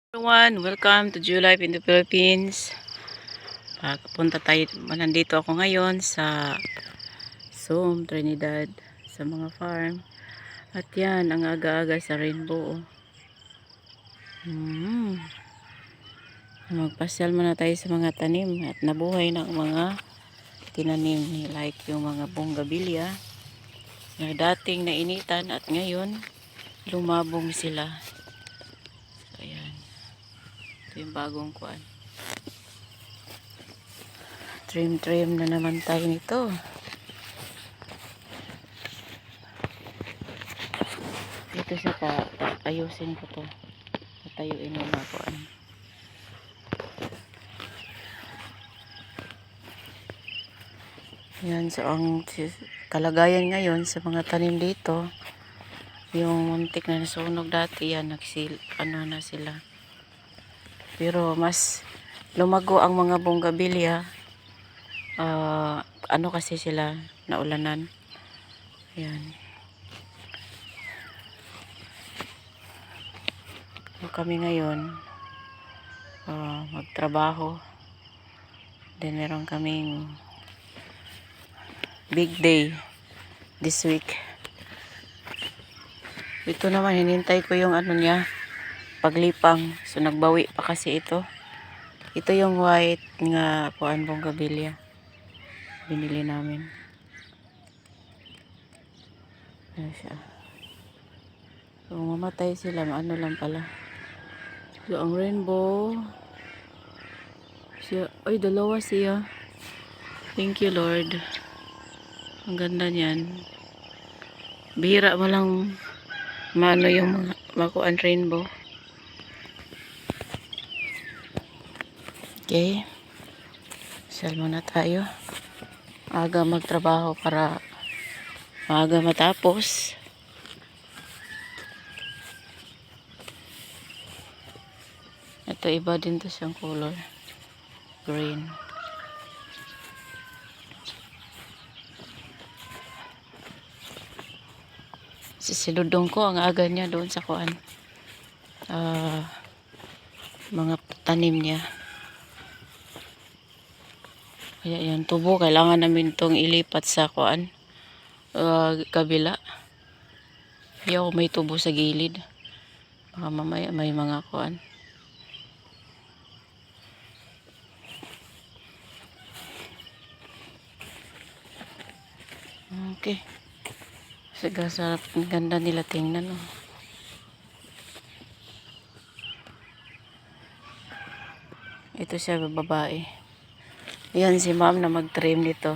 Everyone, welcome to Jew Life in the Philippines. Nandito ako ngayon sa Som, Trinidad, sa mga farm. At yan, ang aga-aga sa rainbow. Magpasyal muna tayo sa mga tanim at nabuhay na ang mga tinanim ni like yung mga bonggabilya na dating nainitan at ngayon lumabong sila. Ayan. Ito yung bagong kuan. Trim na naman tayo nito. Dito sa ayusin ko to. Patayuin mo na kuan. Yan, so ang kalagayan ngayon sa mga tanim dito, yung muntik na nasunog dati yan, na sila. Pero mas lumago ang mga bonggabilya. Kasi sila naulanan. Yan. So kami ngayon magtrabaho. Then meron kaming big day this week. Ito naman, hinintay ko yung niya, paglipang. So nagbawi pa kasi ito. Ito yung white nga kuan bonggabilya. Binili namin. Ayan siya. So mamatay sila, lang pala. So ang rainbow siya, ay dalawa siya. Thank you Lord. Ang ganda niyan. Bihira mo lang maano yung makuan rainbow. Okay. Sal muna tayo. Aga magtrabaho para maaga matapos. Ito iba din to siyang color. Green. Sisiludong ko ang aga niya doon sa kuan. Mga tanim niya. Kaya yan, tubo. Kailangan namin itong ilipat sa kuan. Kabila. Ayaw may tubo sa gilid. Baka mamaya may mga kuan. Okay. Sige, sarap. Ang ganda nila tingnan. Oh. Ito siya babae. Yan si ma'am na mag-trim nito.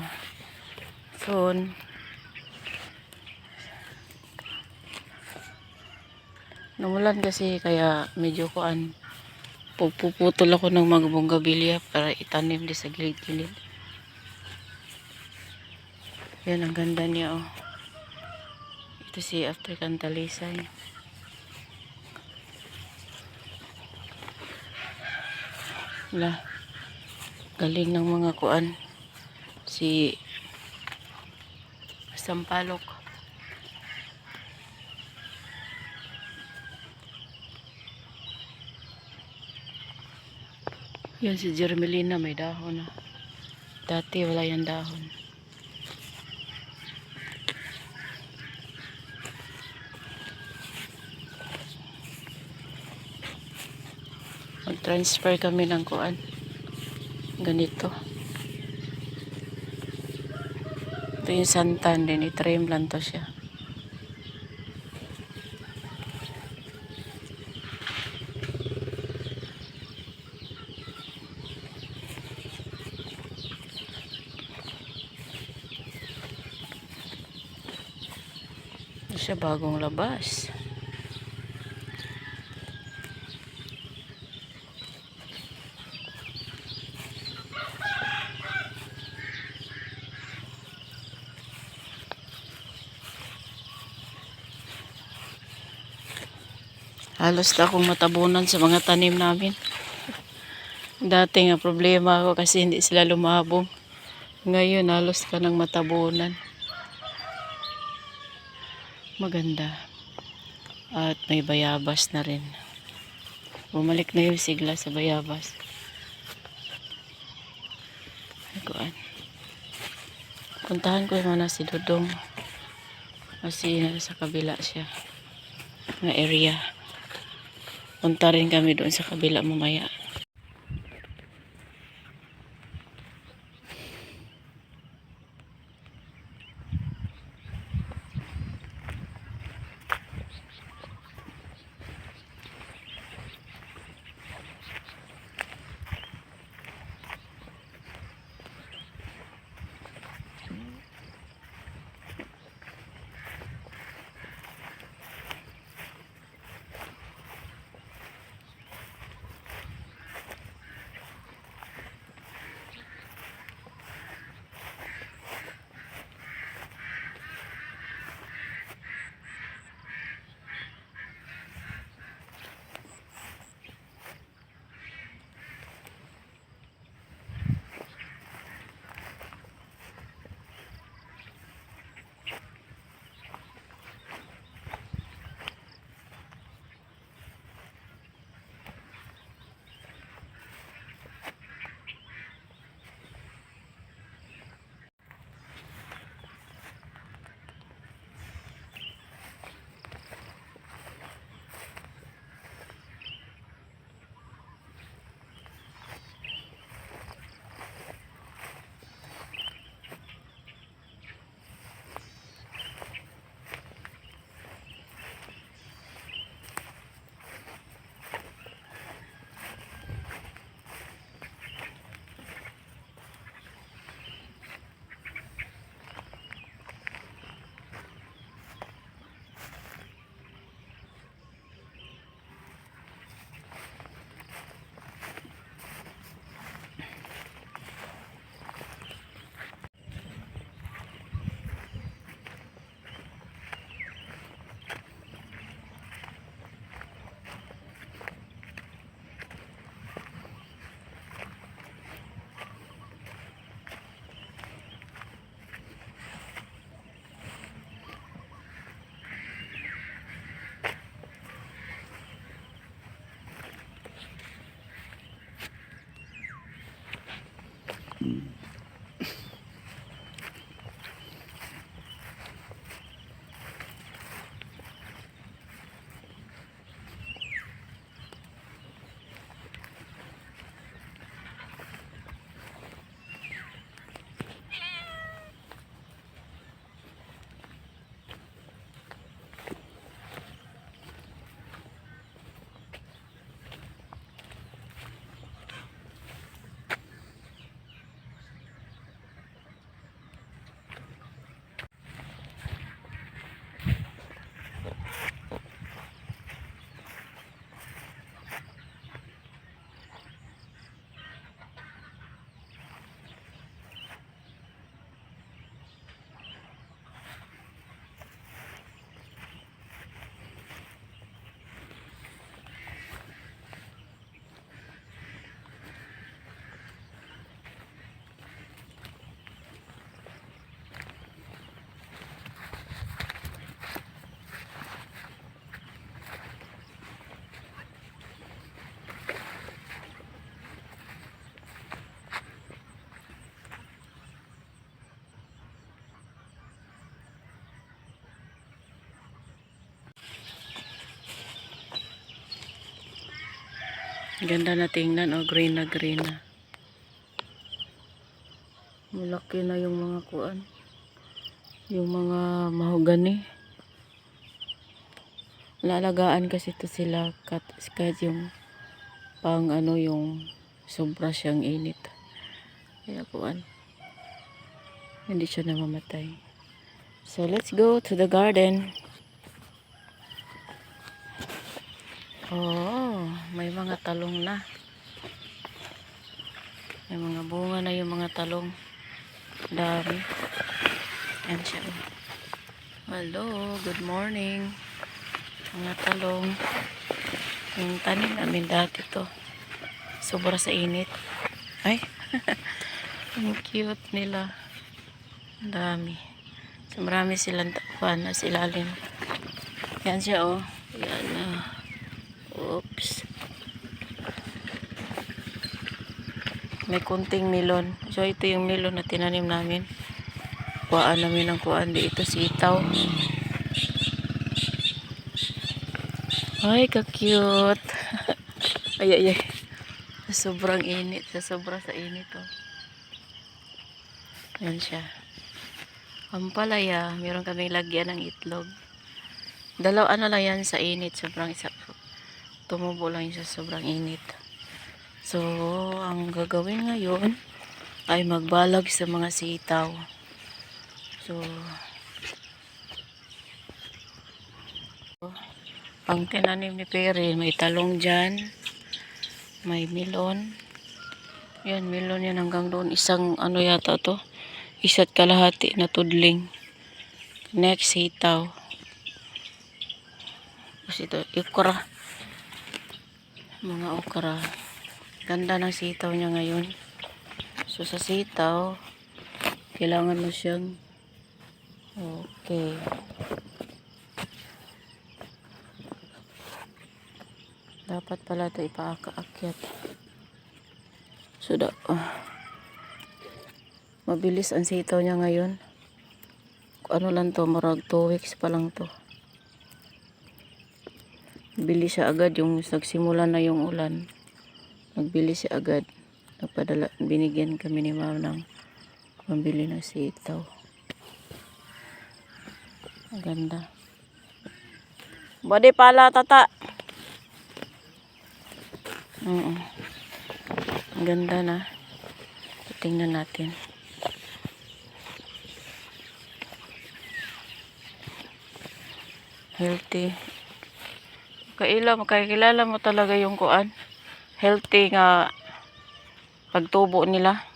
Soon. Namulan kasi kaya medyo kuan. Puputol ako ng mga bonggabilya para itanim di sa gilid-gilid. Yan ang ganda niya oh. Ito si African talisay. Wala. Galing ng mga kuan. Si Sampalok. Yan si Germelina may dahon na. Dati wala yan dahon. Mag-transfer kami ng kuan. Ganito. Ito yung santan din. I-trim lang to siya. Ito siya bagong labas. Halos na akong matabunan sa mga tanim namin. Dati nga problema ako kasi hindi sila lumabong. Ngayon halos ka ng matabunan. Maganda. At may bayabas na rin. Bumalik na yung sigla sa bayabas. Kuan. Puntahan ko muna si Dudong. Kasi sa kabila siya. Na area. Punta rin kami doon sa kabila mamaya. Ganda na tingnan, oh, green na green na. Malaki na yung mga kuan. Yung mga mahogani. Lalagaan kasi ito sila kahit yung pang ano yung sobra siyang init. Kaya kuan. Hindi siya namamatay. So let's go to the garden. Oh, may mga talong na. May mga bunga na yung mga talong. Dami. Yan siya. Hello, good morning. Mga talong. Yung tanim namin dati to. Sobra sa init. Ay, ang cute nila. Ang dami. So, marami silang takpan na silalim. Yan siya, oh. Yan na. Oops. may kunting melon. So ito yung melon na tinanim namin. Kuhaan namin ng kuhaan dito, sitaw. Ay, ka-cute. Ay, ay, ay. Sobrang init. Sobra sa init, oh. Yan siya. Ampalaya. Meron kaming lagyan ng itlog. Ano lang yan sa init. Tumubo lang yun sa sobrang init. So, ang gagawin ngayon ay magbalag sa mga sitaw. So, ang tinanim ni Perry, may talong dyan, may melon. Yan, melon yan hanggang doon. Isang ano yata to, isa't kalahati na tudling. Next, sitaw. Tapos ito, okra. Mga okra. Ganda ng sitaw niya ngayon. So, sa sitaw, kailangan mo siyang okay. Dapat pala ito ipaaka-akyat. So, mabilis ang sitaw niya ngayon. Ano lang to, marag 2 weeks pa lang to. Bilis siya agad yung nagsimula na yung ulan. Nagbilis siya agad. Binigyan kami ni ma'am ng pambili ng sitaw. Ang ganda. Body pala, tata. Ang ganda na. Tingnan natin. Healthy. Kakilala mo talaga yung kuan. Healthy nga pagtubo nila.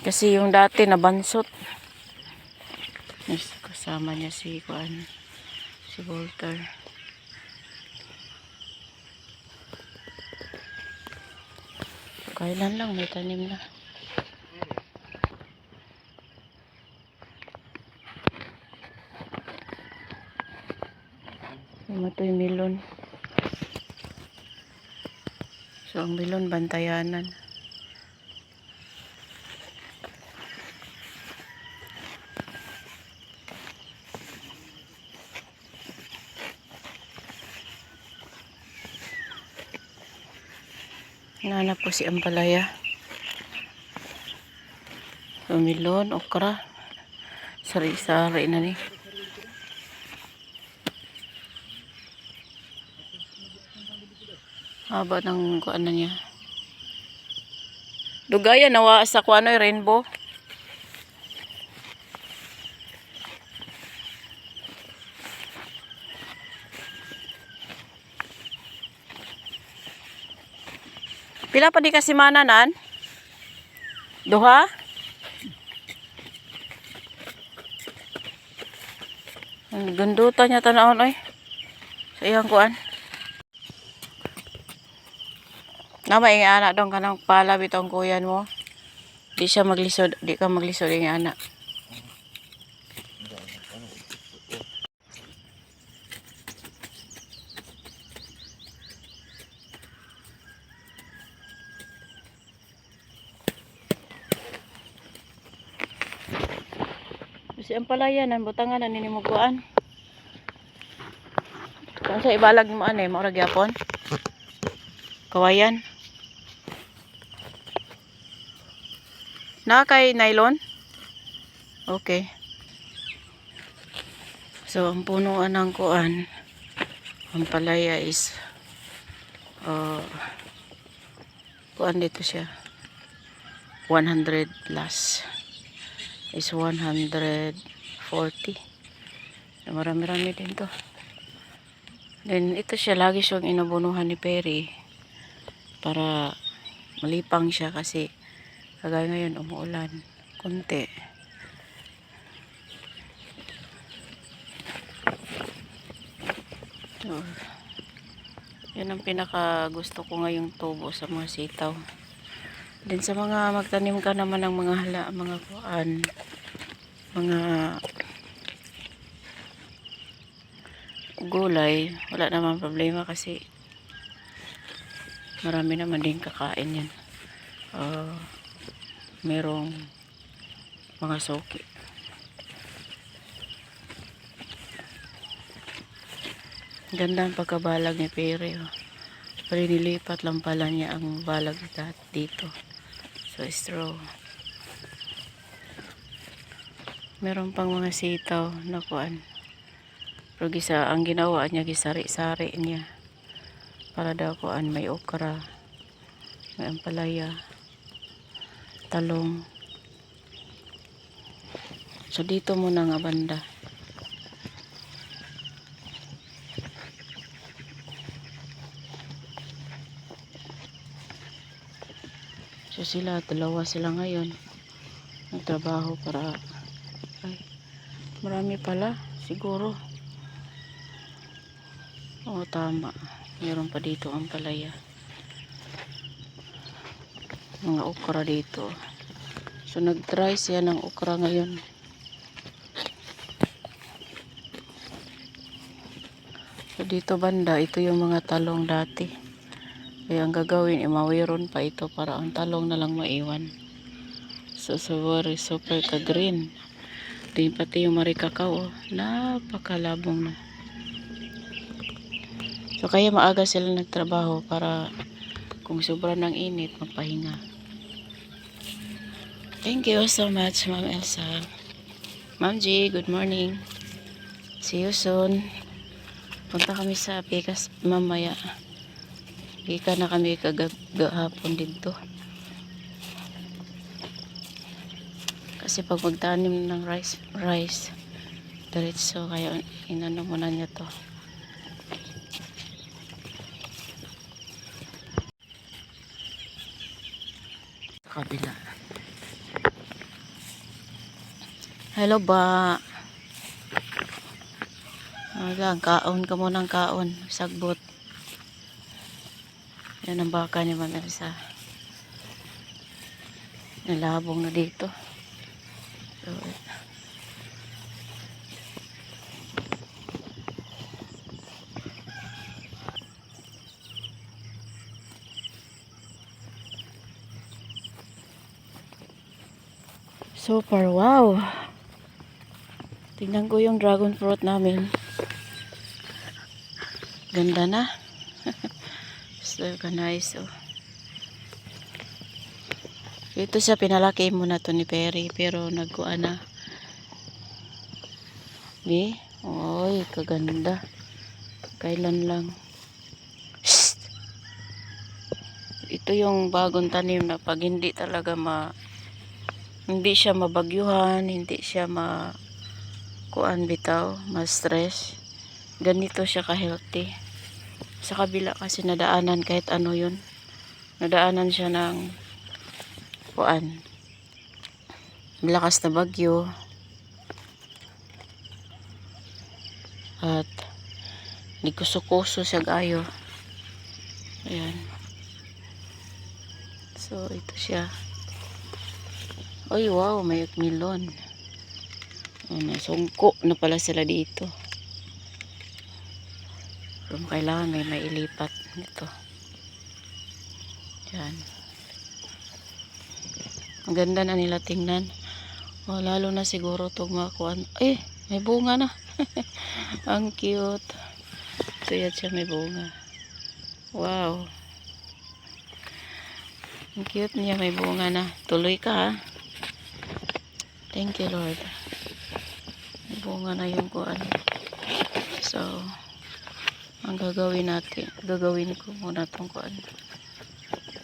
Kasi yung dati nabansot. Kasama niya si kuan, si Walter. Kailan lang may tanim na. Ito yung melon. So ang melon bantayanan. Nanap ko si ampalaya. So melon, okra. Sari-sari na ni. Haba ng kuan na niya. Dugaya nawa sa kuan ay rainbow. Pila pa di kasi mananan? Duha? Ang gandutan niya tanahon oy. Sa iyang kuan. Nama yung anak dong kanang pala bitong kuyan mo. Di siya maglisod, di ka maglisod yung anak. Kasi ang palayan, ang butangan na ninimuguan. Kung sa ibalag mo ano eh, maurag yapon. Kawayan. Na kay nylon? Okay. So, ang punuan ng kuan, ang palaya is kuan dito siya. 100 plus. Is 140. So, marami-rami din to. Then, ito siya. Lagi siyang inabunuhan ni Perry para malipang siya kasi kagaya ngayon umuulan konti. So, yan ang pinaka gusto ko ngayong tubo sa mga sitaw. Then sa mga magtanim ka naman ng mga kuan, mga gulay, wala naman problema kasi Marami naman din kakain yan. Merong mga soki. Ganda ang pagkabalag ni Pere. Oh. Pari nilipat lang pala niya ang balag dito. So, straw. Meron pang mga sitaw na kuan. Pero ang ginawa niya, gisari-sari niya. Para daw kuan, may okra, may ampalaya, talong. So, dito muna nga banda. So, dalawa sila ngayon. Nagtrabaho para, ay, marami pala, siguro. Oo, tama. Meron pa dito ang palaya. Mga okra dito. So, nag-try siya ng okra ngayon. So, dito banda, ito yung mga talong dati. Kaya ang gagawin, imawiron pa ito para ang talong na lang maiwan. So, super ka-green. Ito pati yung marikakaw. Napakalabong na. So, kaya maaga sila nagtrabaho para kung sobra ng init, magpahinga. Thank you so much, Ma'am Elsa. Ma'am G, good morning. See you soon. Punta kami sa Pikas mamaya. Ika na kami kagahapon dito. Kasi pag magtanim ng rice, diretso, kaya inano muna niya to. Kabila. Hello ba? Lang, kaon ka muna ng kaon. Sagbot. Yan ang baka ni Ma'am Elsa. Nalabong na dito. Super wow. Tingnan ko yung dragon fruit namin. Ganda na. So nice. Oh. Ito siya, pinalaki muna to ni Perry, pero nagkuha na. Oy, kaganda. Kailan lang. Shhh! Ito yung bagong tanim na pag hindi talaga hindi siya mabagyuhan, hindi siya kuan bitaw, ma-stress. Ganito siya ka-healthy. Sa kabila kasi nadaanan kahit ano yun. Nadaanan siya ng kuan. Malakas na bagyo. At nikusukuso siya gayo. Ayan. So, ito siya. Oy, wow, may melon. Sungko na pala sila dito. So, kailangan may mailipat nito. Yan. Ang ganda na nila tingnan. Oh, lalo na siguro itong makuan. May bunga na. Ang cute. So, yan siya, may bunga. Wow. Ang cute niya, may bunga na. Tuloy ka, ha. Thank you, Lord. May bunga na yung kuan. So, ang gagawin ko muna itong kuan.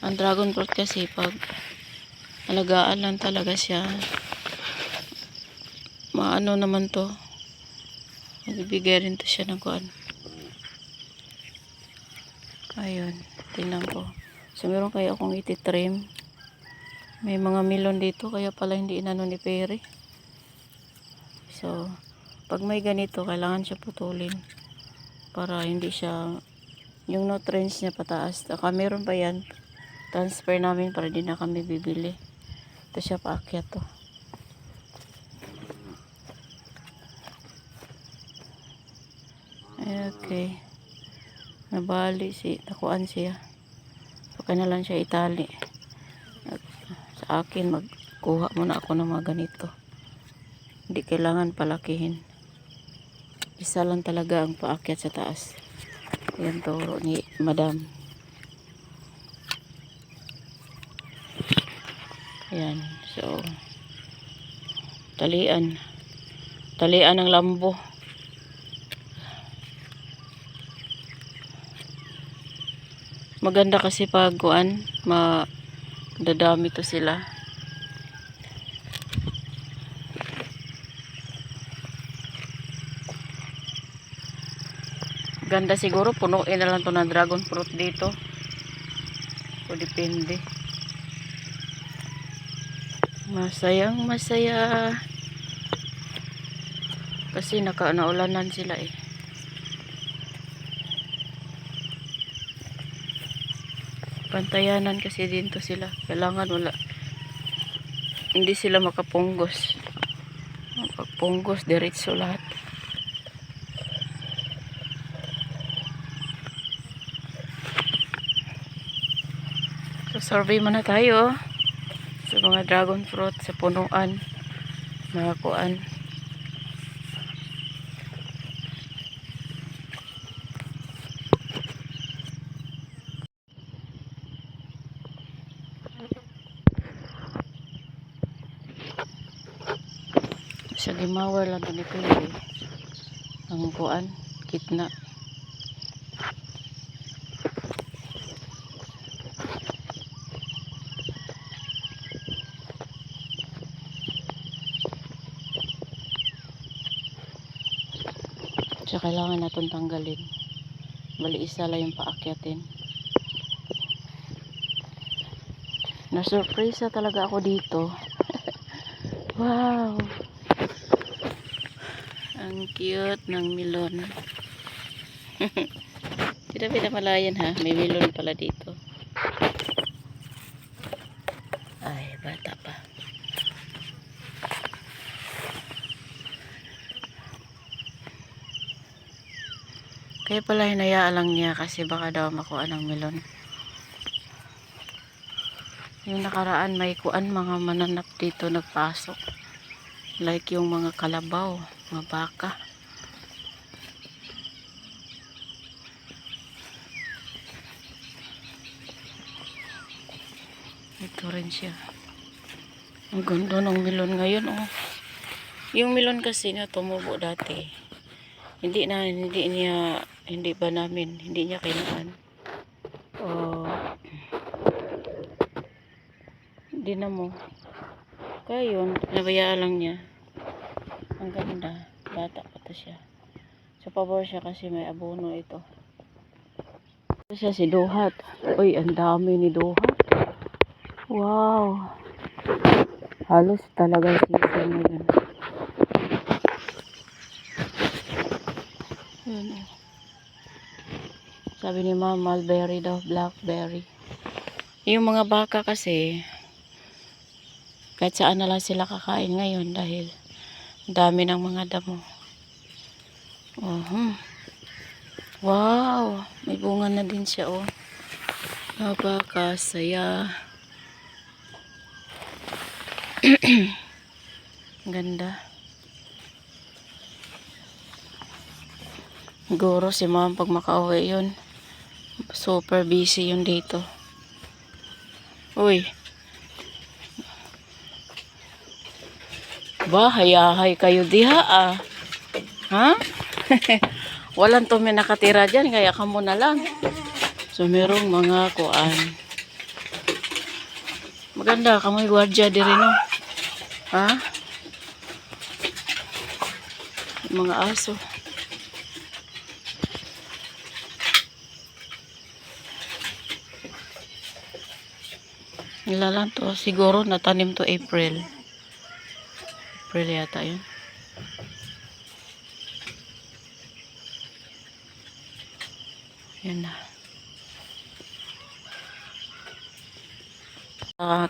Ang dragon fruit kasi, pag alagaan lang talaga siya, maano naman to, magbibigay rin to siya ng kuan. Ayun, tingnan ko. So, meron kaya akong ititrim. May mga melon dito, kaya pala hindi inano ni Perry. So, pag may ganito, kailangan siya putulin para hindi siya, yung nutrients niya pataas. Saka meron pa yan, transfer namin para di na kami bibili. Ito siya, paakyat to. Okay. Nabali nakuan siya. Baka na lang siya itali. At sa akin, magkuha muna ako ng mga ganito. Hindi kailangan palakihin. Isa lang talaga ang paakyat sa taas. Yan turo ni Madam. Yan. So, talian ng lambo. Maganda kasi pag kuan, dadami to sila. Ganda siguro punuin na lang to ng dragon fruit dito. O depende. Masayang masaya. Kasi naulanan sila eh. Pantayanan kasi dito sila. Kailangan hindi sila makapunggos. Pagpunggos, diretso lahat. So, survey muna tayo sa mga dragon fruit sa punuan. Mga kuan. Sa gimawar lang ito nito eh. Ang kuan, kitna. So, kailangan natin tanggalin. Bali isa lang yung paakyatin. Na-surprise talaga ako dito. Wow! Ang cute ng melon. Tidak pinamalayan ha. May melon pala dito. Ay, bata pa. Kaya pala hinayaan lang niya kasi baka daw makuha ng melon. Yung nakaraan may kuan mga mananap dito nagpasok. Like yung mga kalabaw, mga baka. Ito rin siya. Ang ganda ng melon ngayon oh. Yung melon kasi na tumubo dati. Hindi niya kailangan. Oh. Hindi na mo. Kaya yun, nabayaan lang niya. Ang ganda. Bata pa to siya. So, pabor siya kasi may abono ito. Ito siya si Duhat. Uy, ang dami ni Duhat. Wow. Halos talagang season ngayon. Yun. Sabi ni Mama, mulberry daw, blackberry. Yung mga baka kasi, kahit saan na lang sila kakain ngayon dahil dami ng mga damo. Wow, may bunga na din siya oh. Napakasaya. Ganda. Siguro si Mom pag makauwi yun, super busy yun dito. Uy. Ba, hayahay kayo diha ah. Ha? Walang to may nakatira dyan, kaya kamo na lang. So, merong mga kuan. Maganda, kamoy gwardiya diri no. Ha? Mga aso. Nilalang to, siguro natanim to April. April yata yun. Yan na.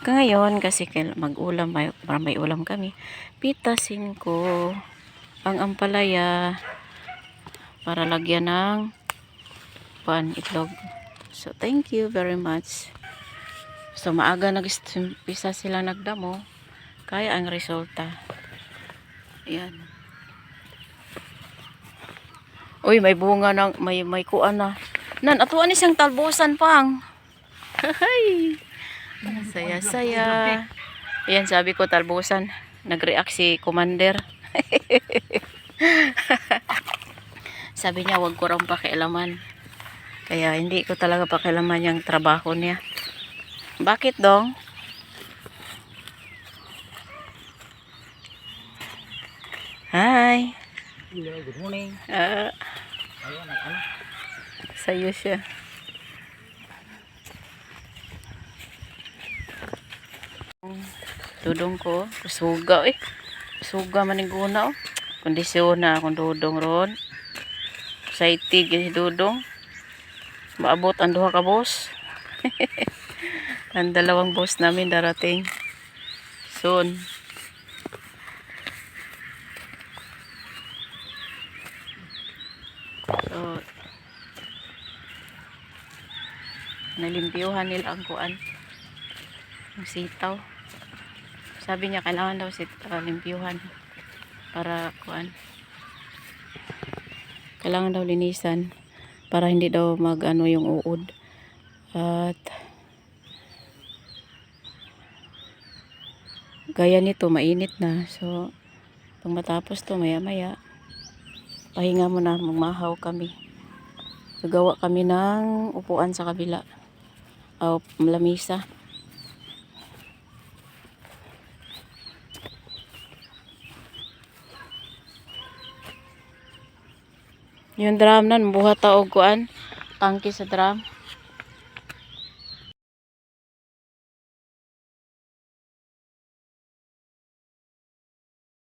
Ngayon kasi mag-ulam, para may ulam kami. Pitasin ko ang ampalaya para lagyan ng itlog. So thank you very much. So maaga nag-umpisa sila nagdamo, kaya ang resulta. Ayan. Uy, may bunga ng may kuan na. Nan atuan ni siyang talbusan pang. Hay. Saya-saya. Ayan, sabi ko talbusan. Nag-react si Commander. Sabi niya wag ko raw pakialaman. Kaya hindi ko talaga pakialaman yung trabaho niya. Bakit dong? Hi. Hello, good morning. Ayun, ano? Sayo siya. Dudong ko. Suga eh. Suga maniguna oh. Kondisyon na akong dudong ron. Excited si dudong. Maabot ang duha ka boss. Ang dalawang boss namin darating. Soon. So, nalimpyuhan nila ang kuan. Ang sitaw. Sabi niya kailangan daw limpyuhan para kuan. Kailangan daw linisan para hindi daw mag-ano yung uod. At gaya nito mainit na. So pag matapos to maya-maya pahinga muna, magmahaw kami. Gagawa kami ng upuan sa kabila. O lamisa. Yung drum na, buhat ta og kuan, tangke sa drum.